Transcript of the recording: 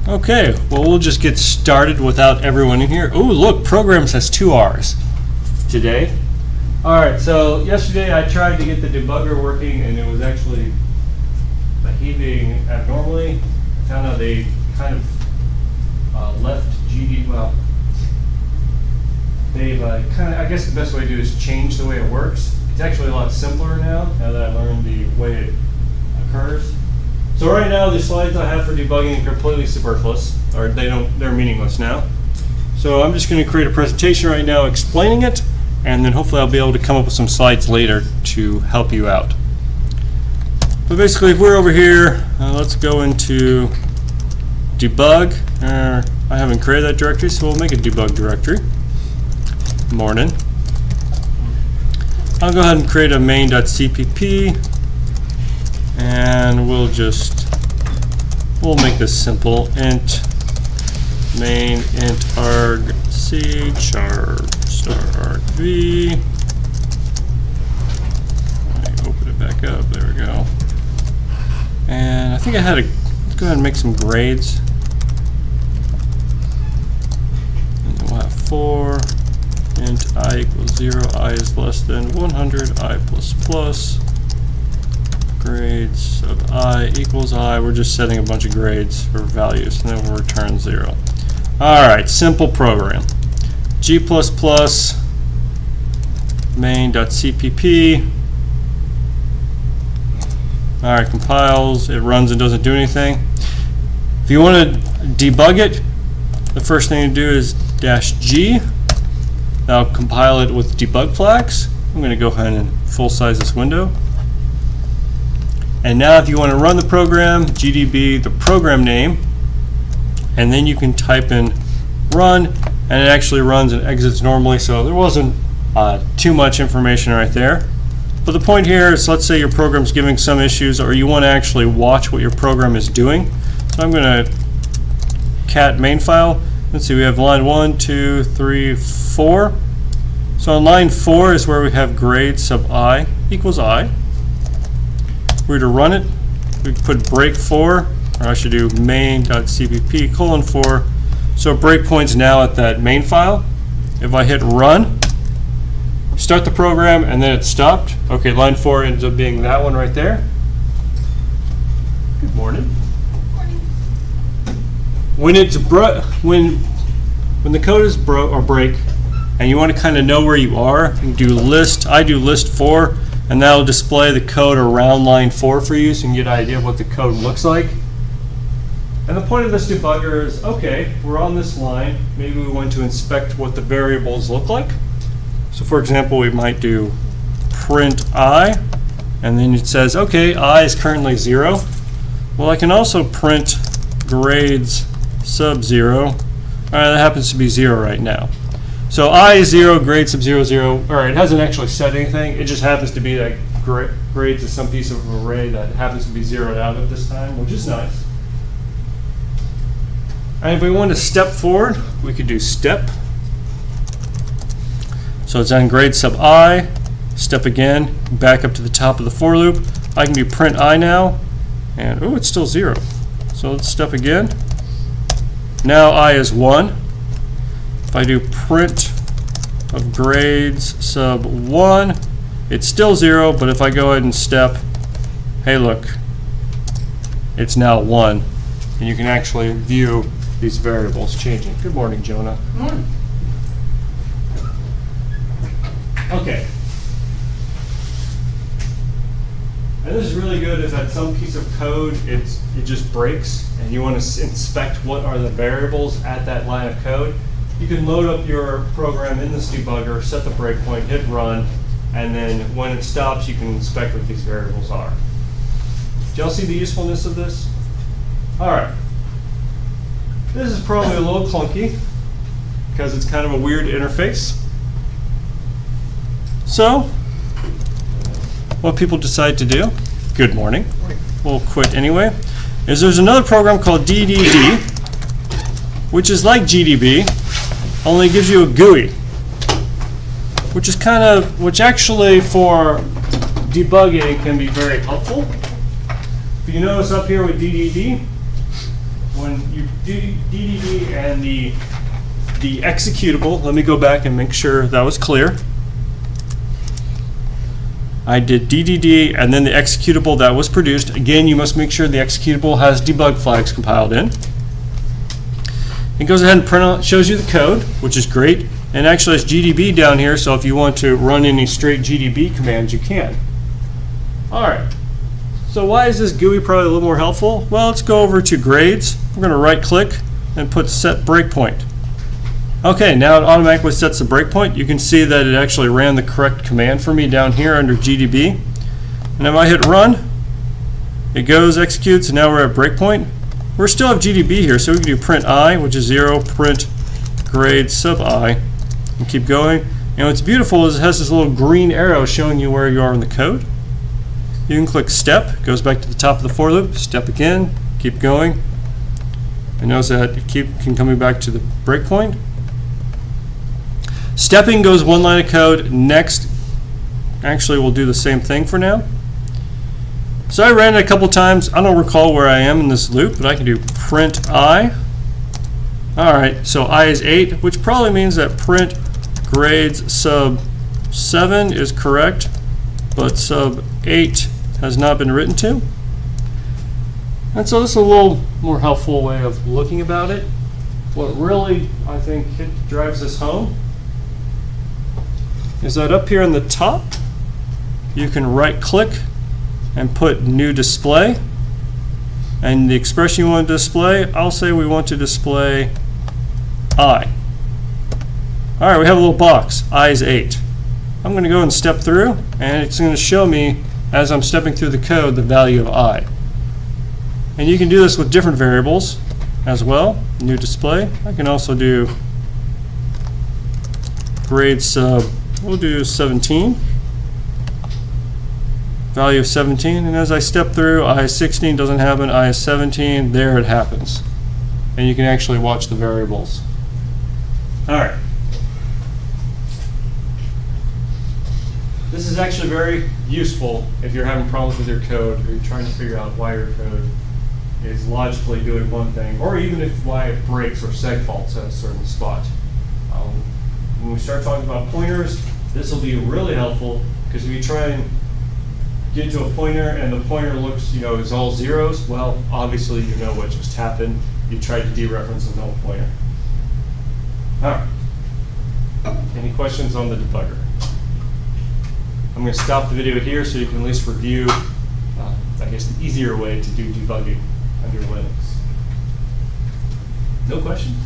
Okay, well, we'll just get started without everyone in here. Oh, look, programs has 2 R's today. All right, so yesterday I tried to get the debugger working and it was actually behaving abnormally. I found out they kind of left GD, well, they've kind of, I guess the best way to do is change the way it works. It's actually a lot simpler now that I learned the way it occurs. So right now, the slides I have for debugging are completely superfluous, or they're meaningless now. So I'm just going to create a presentation right now explaining it, and then hopefully I'll be able to come up with some slides later to help you out. But basically, if we're over here, let's go into debug. I haven't created that directory, so we'll make a debug directory. Morning. I'll go ahead and create a main.cpp. And we'll make this simple. Int main int arg c char star arg v. Let me open it back up. There we go. And I think I had to let's go ahead and make some grades. And then we'll have 4 int I equals 0, I is less than 100, I plus plus. Grades of I equals I. We're just setting a bunch of grades for values, and then we'll return 0. Alright, simple program. G++ main.cpp. Alright, compiles, it runs and doesn't do anything. If you want to debug it, the first thing to do is -G. That'll compile it with debug flags. I'm going to go ahead and full size this window. And now if you want to run the program, gdb, the program name, and then you can type in run, and it actually runs and exits normally, so there wasn't too much information right there. But the point here is, let's say your program's giving some issues, or you want to actually watch what your program is doing. So I'm going to cat main file. Let's see, we have line 1, 2, 3, 4. So on line 4 is where we have grade sub I equals I. If we were to run it, we put break 4, or I should do main.cpp :4. So breakpoint's now at that main file. If I hit run, start the program, and then it stopped. Okay, line 4 ends up being that one right there. Good morning. Morning. When it's when the code is break, and you want to kind of know where you are, you do list. I do list 4. And that'll display the code around line 4 for you, so you can get an idea of what the code looks like. And the point of this debugger is, okay, we're on this line. Maybe we want to inspect what the variables look like. So for example, we might do print I, and then it says, okay, I is currently 0. Well, I can also print grades sub 0. All right, that happens to be 0 right now. So I is 0, grade sub 0, 0. All right, it hasn't actually said anything. It just happens to be that grades is some piece of array that happens to be zeroed out at this time, which is nice. And if we want to step forward, we could do step. So it's on grade sub I, step again, back up to the top of the for loop. I can do print I now, and oh, it's still 0. So let's step again. Now I is 1. If I do print of grades sub 1, it's still 0, but if I go ahead and step, hey look, it's now 1. And you can actually view these variables changing. Good morning, Jonah. Good morning. Okay. And this is really good if at some piece of code it just breaks and you want to inspect what are the variables at that line of code. You can load up your program in this debugger, set the breakpoint, hit run, and then when it stops, you can inspect what these variables are. Do y'all see the usefulness of this? All right. This is probably a little clunky because it's kind of a weird interface. So, what people decide to do, good morning, we'll quit anyway, is there's another program called DDD, which is like GDB, only gives you a GUI, which actually for debugging can be very helpful. If you notice up here with DDD, when you do DDB and the executable, let me go back and make sure that was clear. I did DDD and then the executable that was produced. Again, you must make sure the executable has debug flags compiled in. It goes ahead and print out, shows you the code, which is great. And actually it's GDB down here, so if you want to run any straight GDB commands, you can. All right. So why is this GUI probably a little more helpful? Well, let's go over to grades. We're going to right click and put set breakpoint. Okay, now it automatically sets the breakpoint. You can see that it actually ran the correct command for me down here under GDB. And if I hit run, it goes, executes, and now we're at breakpoint. We still have GDB here, so we can do print I, which is 0, print grade sub I, and keep going. And what's beautiful is it has this little green arrow showing you where you are in the code. You can click step, goes back to the top of the for loop, step again, keep going. And notice that it can coming back to the breakpoint. Stepping goes one line of code. Next, actually we'll do the same thing for now. So I ran it a couple times. I don't recall where I am in this loop, but I can do print I. Alright, so I is 8, which probably means that print grades sub 7 is correct, but sub 8 has not been written to. And so this is a little more helpful way of looking about it. What really, I think, drives this home is that up here in the top, you can right click and put new display. And the expression you want to display, I'll say we want to display I. All right, we have a little box, I is 8. I'm going to go and step through, and it's going to show me, as I'm stepping through the code, the value of I. And you can do this with different variables as well. New display. I can also do grade sub, we'll do 17. Value of 17, and as I step through, I is 16 doesn't happen, I is 17, there it happens. And you can actually watch the variables. All right. This is actually very useful if you're having problems with your code or you're trying to figure out why your code is logically doing one thing, or even if why it breaks or seg faults at a certain spot. When we start talking about pointers, this will be really helpful, because if you try and get to a pointer and the pointer looks, is all zeros, well, obviously you know what just happened. You tried to dereference a null pointer. All right. Any questions on the debugger? I'm going to stop the video here so you can at least review, I guess, the easier way to do debugging under Linux. No questions?